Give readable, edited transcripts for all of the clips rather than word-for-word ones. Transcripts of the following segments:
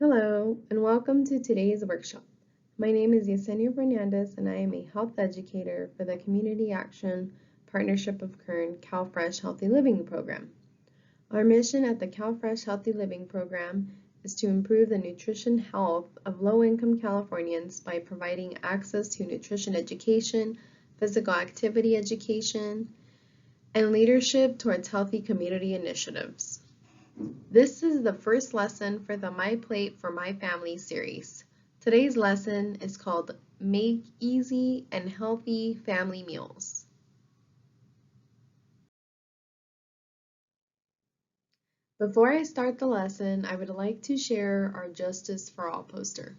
Hello, and welcome to today's workshop. My name is Yesenia Fernandez, and I am a health educator for the Community Action Partnership of Kern CalFresh Healthy Living Program. Our mission at the CalFresh Healthy Living Program is to improve the nutrition health of low-income Californians by providing access to nutrition education, physical activity education, and leadership towards healthy community initiatives. This is the first lesson for the MyPlate for My Family series. Today's lesson is called Make Easy and Healthy Family Meals. Before I start the lesson, I would like to share our Justice for All poster.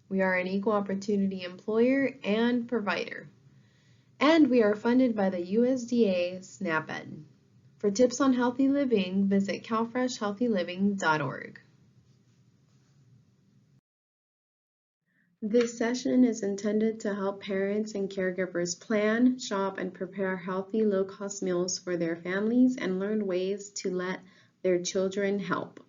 We are an equal opportunity employer and provider, and we are funded by the USDA SNAP-Ed. For tips on healthy living, visit calfreshhealthyliving.org. This session is intended to help parents and caregivers plan, shop, and prepare healthy, low-cost meals for their families and learn ways to let their children help.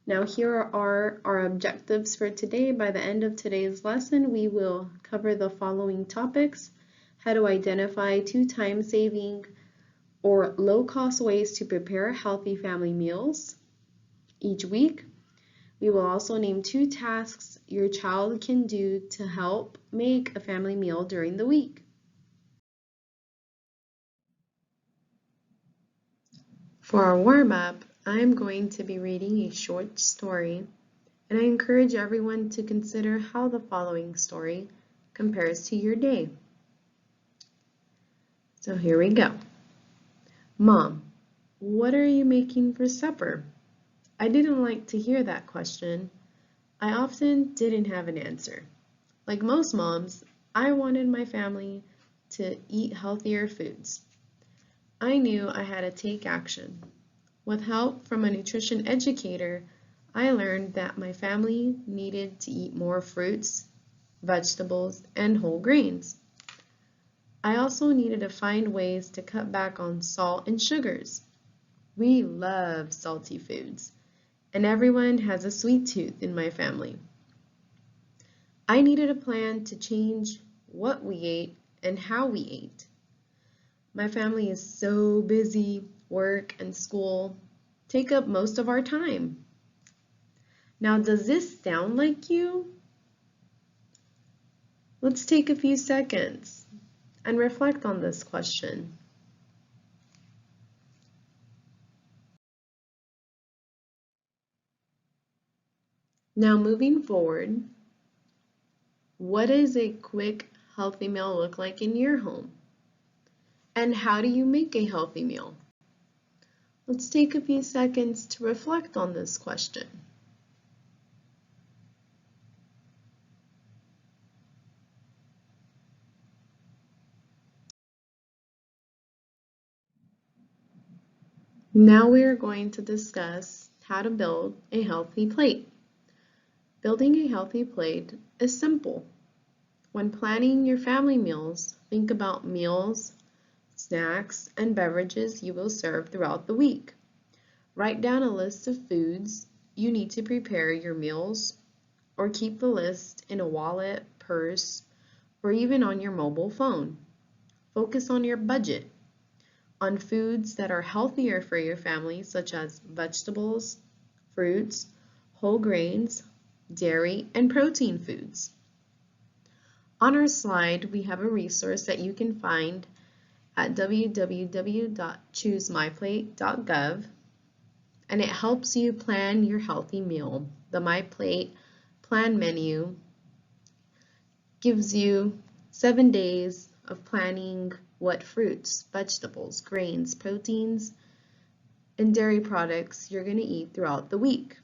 Now, here are our objectives for today. By the end of today's lesson, we will cover the following topics: how to identify 2 time-saving or low-cost ways to prepare healthy family meals each week. We will also name 2 tasks your child can do to help make a family meal during the week. For our warm-up, I am going to be reading a short story, and I encourage everyone to consider how the following story compares to your day. So here we go. Mom, what are you making for supper? I didn't like to hear that question. I often didn't have an answer. Like most moms, I wanted my family to eat healthier foods. I knew I had to take action. With help from a nutrition educator, I learned that my family needed to eat more fruits, vegetables, and whole grains. I also needed to find ways to cut back on salt and sugars. We love salty foods, and everyone has a sweet tooth in my family. I needed a plan to change what we ate and how we ate. My family is so busy, work and school take up most of our time. Now, does this sound like you? Let's take a few seconds and reflect on this question. Now, moving forward, what does a quick, healthy meal look like in your home? And how do you make a healthy meal? Let's take a few seconds to reflect on this question. Now we are going to discuss how to build a healthy plate. Building a healthy plate is simple. When planning your family meals, think about meals, snacks, and beverages you will serve throughout the week. Write down a list of foods you need to prepare your meals, or keep the list in a wallet, purse, or even on your mobile phone. Focus on your budget, on foods that are healthier for your family, such as vegetables, fruits, whole grains, dairy, and protein foods. On our slide, we have a resource that you can find at www.choosemyplate.gov, and it helps you plan your healthy meal. The MyPlate plan menu gives you 7 days of planning what fruits, vegetables, grains, proteins, and dairy products you're going to eat throughout the week.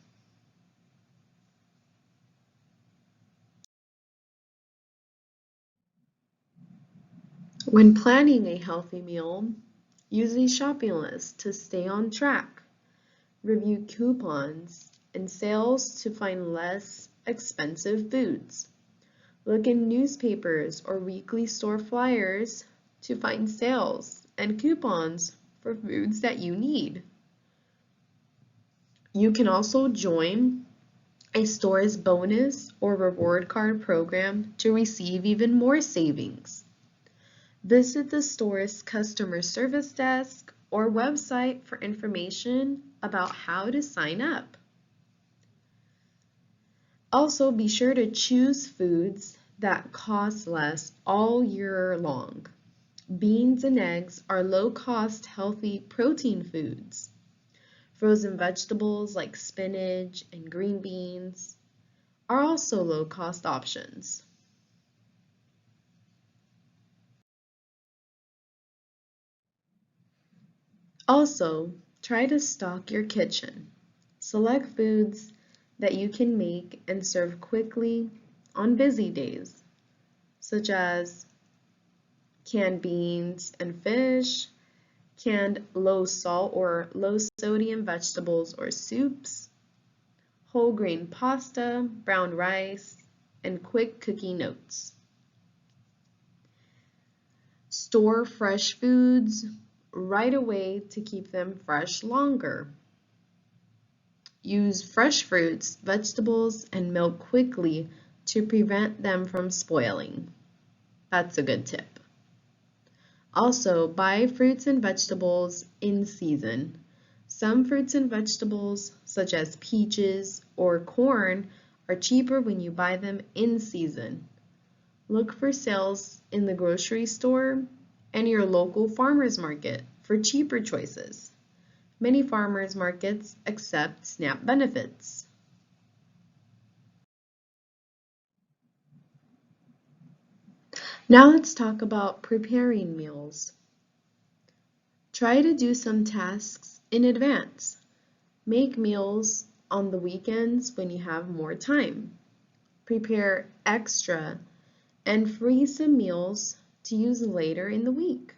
When planning a healthy meal, use a shopping list to stay on track. Review coupons and sales to find less expensive foods. Look in newspapers or weekly store flyers to find sales and coupons for foods that you need. You can also join a store's bonus or reward card program to receive even more savings. Visit the store's customer service desk or website for information about how to sign up. Also, be sure to choose foods that cost less all year long. Beans and eggs are low-cost, healthy protein foods. Frozen vegetables like spinach and green beans are also low-cost options. Also, try to stock your kitchen. Select foods that you can make and serve quickly on busy days, such as canned beans and fish, canned low salt or low sodium vegetables or soups, whole grain pasta, brown rice, and quick cookie notes. Store fresh foods right away to keep them fresh longer. Use fresh fruits, vegetables, and milk quickly to prevent them from spoiling. That's a good tip. Also, buy fruits and vegetables in season. Some fruits and vegetables, such as peaches or corn, are cheaper when you buy them in season. Look for sales in the grocery store and your local farmers market for cheaper choices. Many farmers markets accept SNAP benefits. Now let's talk about preparing meals. Try to do some tasks in advance. Make meals on the weekends when you have more time. Prepare extra and freeze some meals to use later in the week.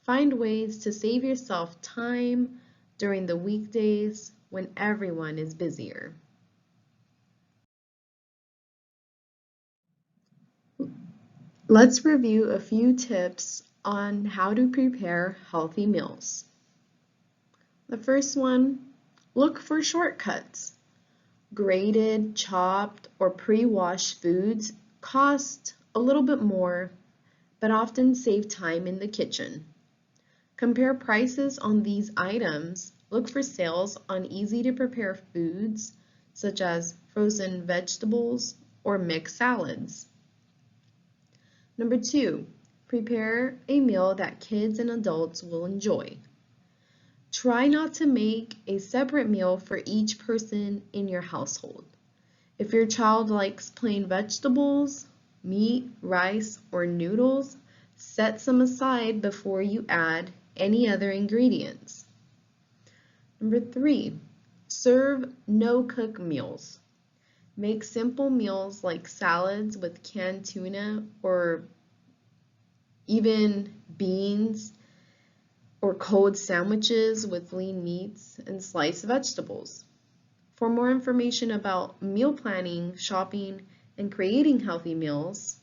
Find ways to save yourself time during the weekdays when everyone is busier. Let's review a few tips on how to prepare healthy meals. The first one, look for shortcuts. Grated, chopped, or pre-washed foods cost a little bit more, but often save time in the kitchen. Compare prices on these items. Look for sales on easy-to-prepare foods, such as frozen vegetables or mixed salads. Number 2, prepare a meal that kids and adults will enjoy. Try not to make a separate meal for each person in your household. If your child likes plain vegetables, meat, rice, or noodles, set some aside before you add any other ingredients. Number 3, serve no-cook meals. Make simple meals like salads with canned tuna or even beans or cold sandwiches with lean meats and sliced vegetables. For more information about meal planning, shopping, and creating healthy meals,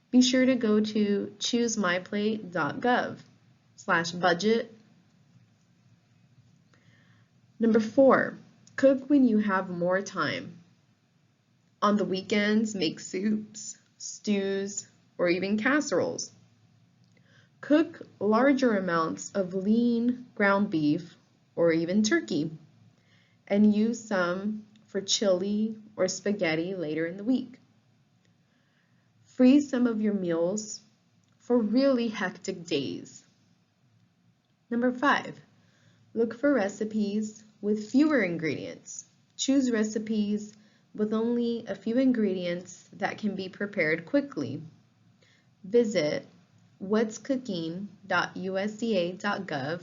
be sure to go to choosemyplate.gov/budget. Number 4, cook when you have more time. On the weekends, make soups, stews, or even casseroles. Cook larger amounts of lean ground beef or even turkey, and use some for chili or spaghetti later in the week. Freeze some of your meals for really hectic days. Number 5, look for recipes with fewer ingredients. Choose recipes with only a few ingredients that can be prepared quickly. Visit whatscooking.usda.gov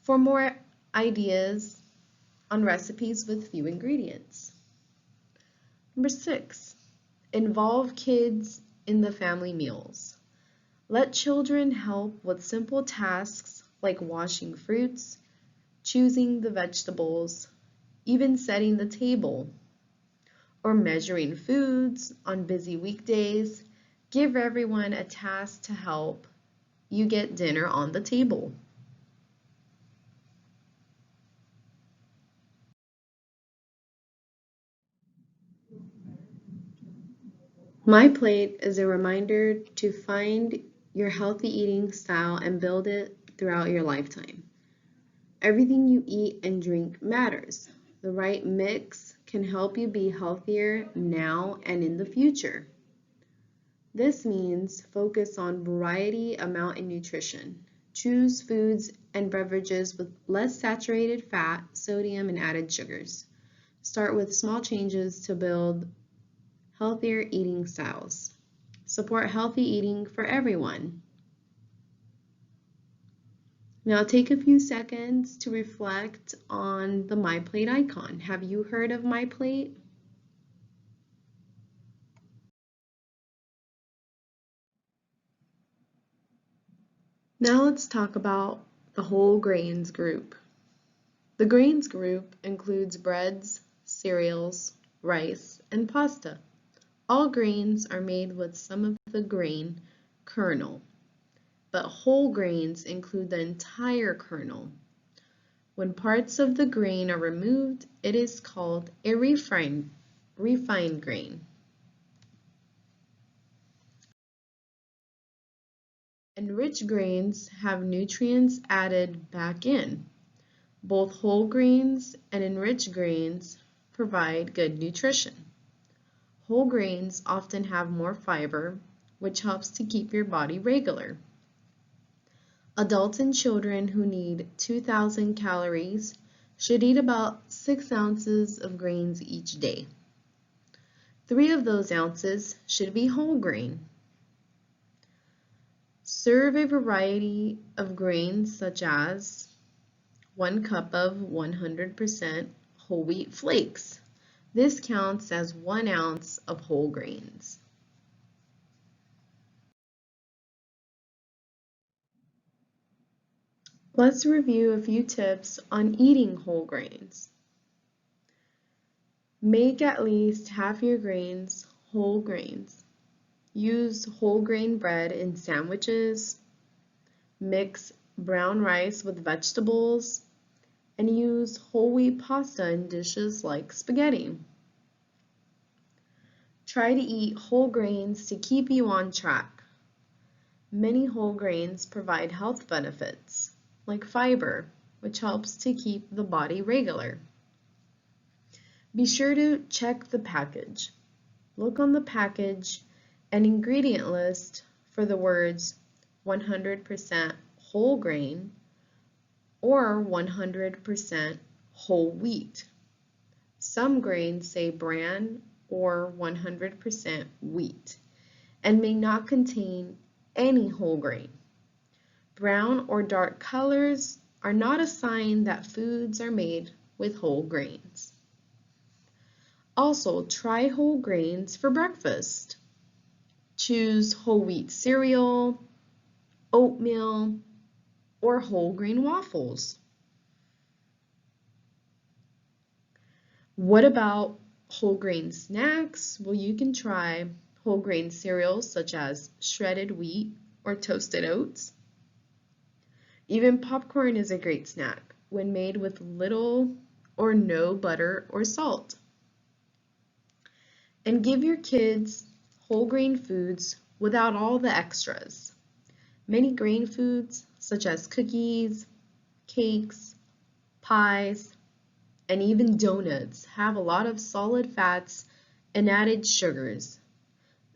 for more ideas on recipes with few ingredients. Number 6, involve kids in the family meals. Let children help with simple tasks like washing fruits, choosing the vegetables, even setting the table, or measuring foods on busy weekdays. Give everyone a task to help you get dinner on the table. MyPlate is a reminder to find your healthy eating style and build it throughout your lifetime. Everything you eat and drink matters. The right mix can help you be healthier now and in the future. This means focus on variety, amount, and nutrition. Choose foods and beverages with less saturated fat, sodium, and added sugars. Start with small changes to build healthier eating styles. Support healthy eating for everyone. Now take a few seconds to reflect on the MyPlate icon. Have you heard of MyPlate? Now let's talk about the whole grains group. The grains group includes breads, cereals, rice, and pasta. All grains are made with some of the grain kernel, but whole grains include the entire kernel. When parts of the grain are removed, it is called a refined grain. Enriched grains have nutrients added back in. Both whole grains and enriched grains provide good nutrition. Whole grains often have more fiber, which helps to keep your body regular. Adults and children who need 2,000 calories should eat about 6 ounces of grains each day. 3 of those ounces should be whole grain. Serve a variety of grains such as 1 cup of 100% whole wheat flakes. This counts as 1 ounce of whole grains. Let's review a few tips on eating whole grains. Make at least half your grains whole grains. Use whole grain bread in sandwiches. Mix brown rice with vegetables. And use whole wheat pasta in dishes like spaghetti. Try to eat whole grains to keep you on track. Many whole grains provide health benefits, like fiber, which helps to keep the body regular. Be sure to check the package. Look on the package and ingredient list for the words 100% whole grain or 100% whole wheat. Some grains say bran or 100% wheat and may not contain any whole grain. Brown or dark colors are not a sign that foods are made with whole grains. Also, try whole grains for breakfast. Choose whole wheat cereal, oatmeal, or whole grain waffles. What about whole grain snacks? Well, you can try whole grain cereals such as shredded wheat or toasted oats. Even popcorn is a great snack when made with little or no butter or salt. And give your kids whole grain foods without all the extras. Many grain foods such as cookies, cakes, pies, and even donuts have a lot of solid fats and added sugars.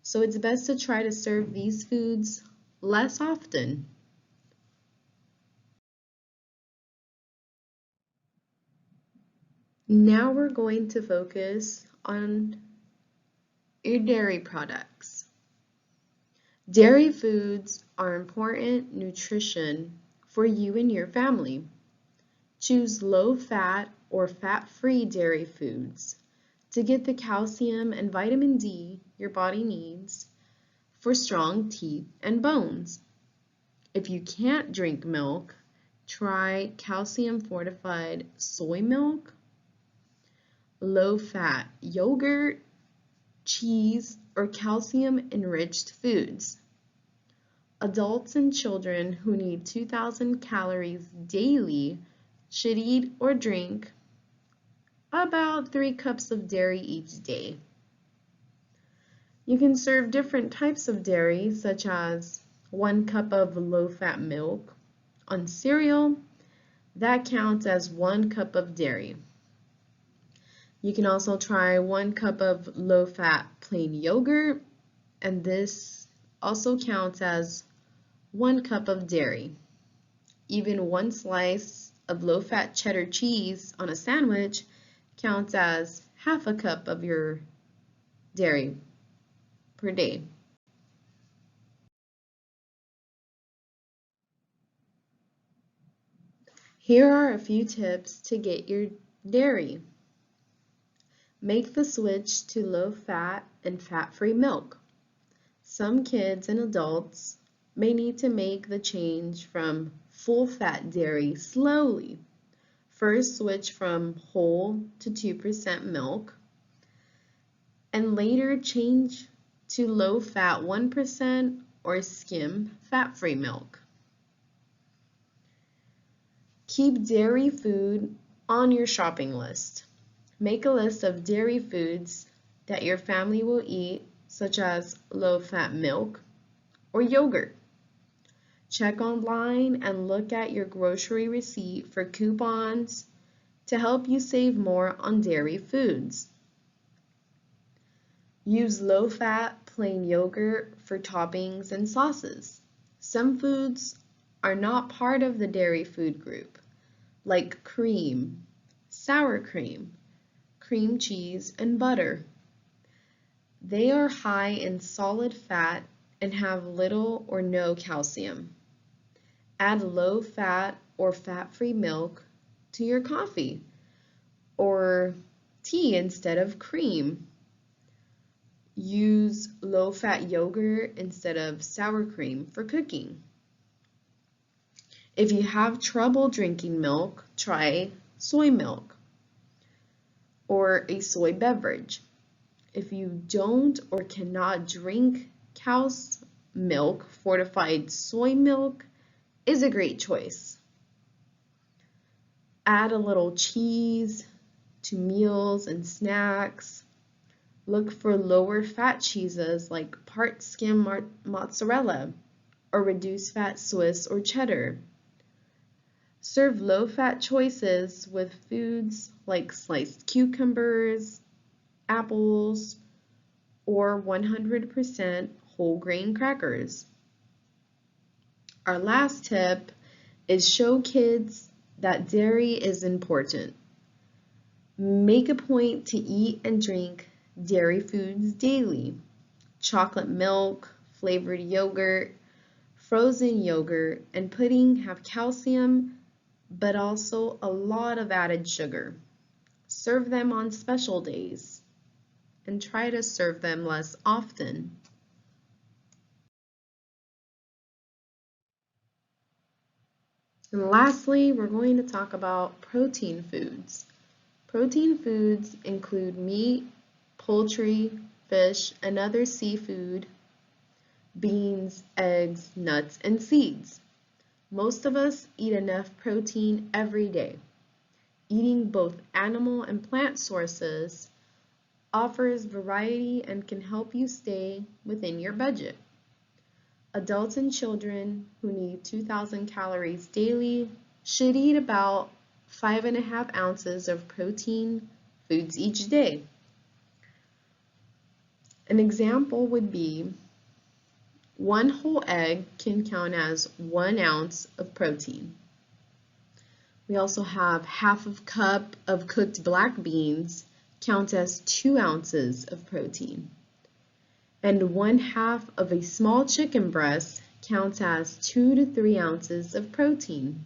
So it's best to try to serve these foods less often. Now we're going to focus on your dairy products. Dairy foods are important nutrition for you and your family. Choose low-fat or fat-free dairy foods to get the calcium and vitamin D your body needs for strong teeth and bones. If you can't drink milk, try calcium-fortified soy milk, low-fat yogurt, cheese, or calcium-enriched foods. Adults and children who need 2,000 calories daily should eat or drink about 3 cups of dairy each day. You can serve different types of dairy, such as 1 cup of low-fat milk on cereal. That counts as 1 cup of dairy. You can also try 1 cup of low-fat plain yogurt, and this also counts as 1 cup of dairy. Even 1 slice of low-fat cheddar cheese on a sandwich counts as half a cup of your dairy per day. Here are a few tips to get your dairy. Make the switch to low-fat and fat-free milk. Some kids and adults may need to make the change from full-fat dairy slowly. First, switch from whole to 2% milk, and later change to low-fat 1% or skim fat-free milk. Keep dairy food on your shopping list. Make a list of dairy foods that your family will eat, such as low-fat milk or yogurt. Check online and look at your grocery receipt for coupons to help you save more on dairy foods. Use low-fat plain yogurt for toppings and sauces. Some foods are not part of the dairy food group, like cream, sour cream, cream cheese, and butter. They are high in solid fat and have little or no calcium. Add low-fat or fat-free milk to your coffee or tea instead of cream. Use low-fat yogurt instead of sour cream for cooking. If you have trouble drinking milk, try soy milk or a soy beverage. If you don't or cannot drink cow's milk, fortified soy milk is a great choice. Add a little cheese to meals and snacks. Look for lower fat cheeses like part skim mozzarella or reduced fat Swiss or cheddar. Serve low-fat choices with foods like sliced cucumbers, apples, or 100% whole grain crackers. Our last tip is show kids that dairy is important. Make a point to eat and drink dairy foods daily. Chocolate milk, flavored yogurt, frozen yogurt, and pudding have calcium, but also a lot of added sugar. Serve them on special days and try to serve them less often. And lastly, we're going to talk about protein foods. Protein foods include meat, poultry, fish, and other seafood, beans, eggs, nuts, and seeds. Most of us eat enough protein every day. Eating both animal and plant sources offers variety and can help you stay within your budget. Adults and children who need 2,000 calories daily should eat about 5.5 ounces of protein foods each day. An example would be 1 whole egg can count as 1 ounce of protein. We also have half a cup of cooked black beans counts as 2 ounces of protein. And 1/2 of a small chicken breast counts as 2 to 3 ounces of protein.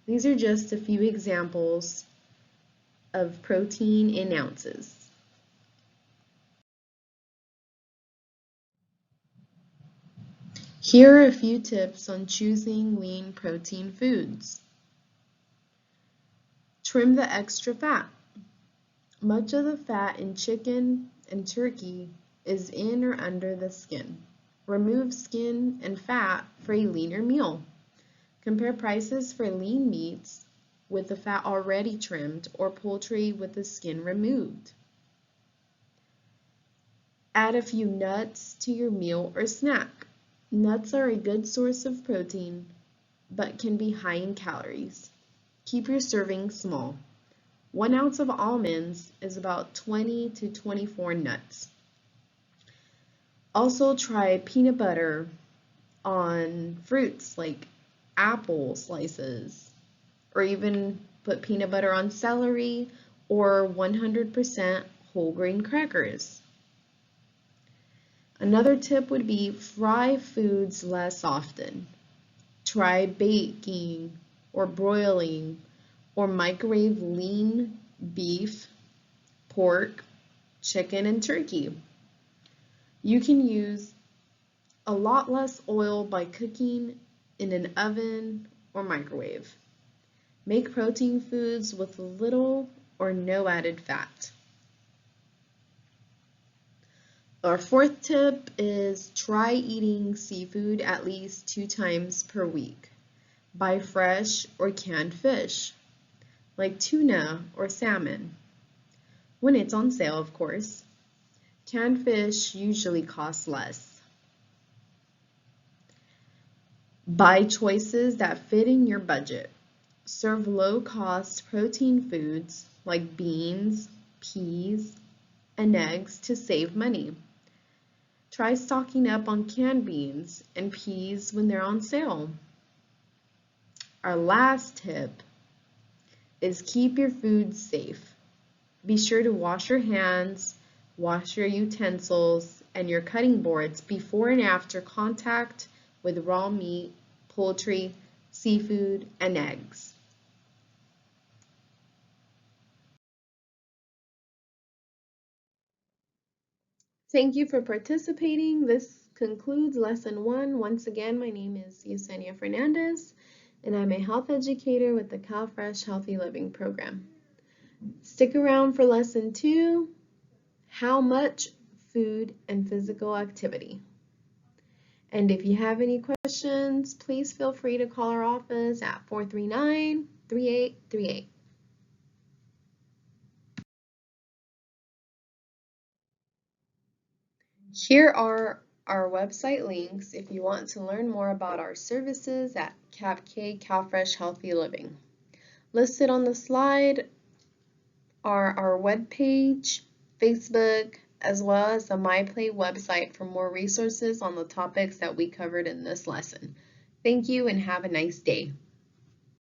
These are just a few examples of protein in ounces. Here are a few tips on choosing lean protein foods. Trim the extra fat. Much of the fat in chicken and turkey is in or under the skin. Remove skin and fat for a leaner meal. Compare prices for lean meats with the fat already trimmed or poultry with the skin removed. Add a few nuts to your meal or snack. Nuts are a good source of protein, but can be high in calories. Keep your serving small. 1 ounce of almonds is about 20 to 24 nuts. Also try peanut butter on fruits like apple slices, or even put peanut butter on celery or 100% whole grain crackers. Another tip would be fry foods less often. Try baking or broiling or microwave lean beef, pork, chicken, and turkey. You can use a lot less oil by cooking in an oven or microwave. Make protein foods with little or no added fat. Our fourth tip is try eating seafood at least 2 times per week. Buy fresh or canned fish, like tuna or salmon, when it's on sale, of course. Canned fish usually costs less. Buy choices that fit in your budget. Serve low-cost protein foods like beans, peas, and eggs to save money. Try stocking up on canned beans and peas when they're on sale. Our last tip is keep your food safe. Be sure to wash your hands, wash your utensils, and your cutting boards before and after contact with raw meat, poultry, seafood, and eggs. Thank you for participating. This concludes lesson 1. Once again, my name is Yesenia Fernandez, and I'm a health educator with the CalFresh Healthy Living program. Stick around for lesson 2, how much food and physical activity. And if you have any questions, please feel free to call our office at 439-3838. Here are our website links if you want to learn more about our services at CalFresh Healthy Living. Listed on the slide are our webpage, Facebook, as well as the MyPlate website for more resources on the topics that we covered in this lesson. Thank you and have a nice day.